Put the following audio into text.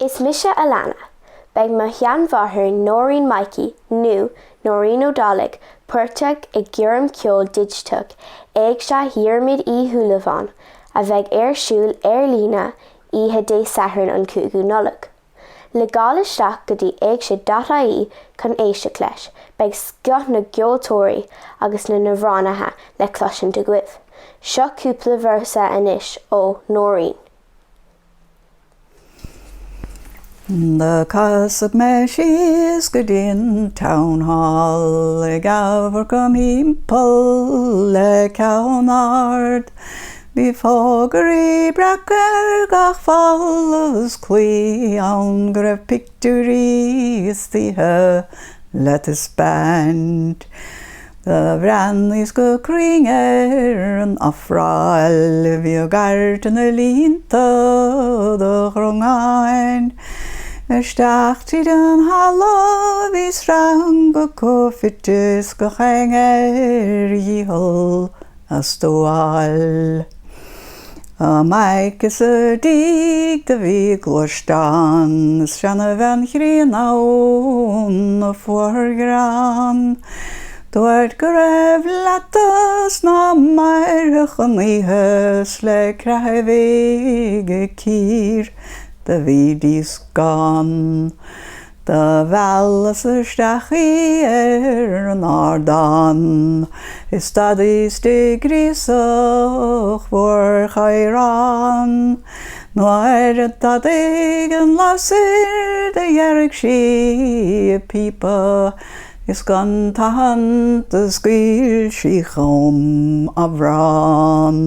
Is mise Alannah, beag ma cheannmharthar Nóirín Maidhcí nó Nóirín Ó Dálaigh puirteach I Cheolchoirm Dhigiteach Éigse Diarmuid í Thuailleáin a bheith siúl líne ihe dé Satharn an cúgú nollag. Le gál isteach go dtí Éigse Digital chun éiste leis, beag sceoth na gCúiltóirí agus na amhránathe le cloisian de gcuid. Seo cúpla versa anois ó Nóirín. The castle meshes good in town hall, a gaver come impul le canard. Before bracker gach follows qui on gra picturies the let us band. The brannies go kringer an afral vi garten linta the rongain. Stacht den hallo vis rang go koffites go hanger jihol astoal. Eilís dig de vi glórstan, sjanna van hrinaun og forgran. Dort grev lettas na meirchan I høsle kreivige kyr, de vidis gan. De velse stach an ardan, is stadis de grisoch vor chairan. Nóra dat egen lasir de jerk si pipa, is gan tahan de squil si chom amhrán.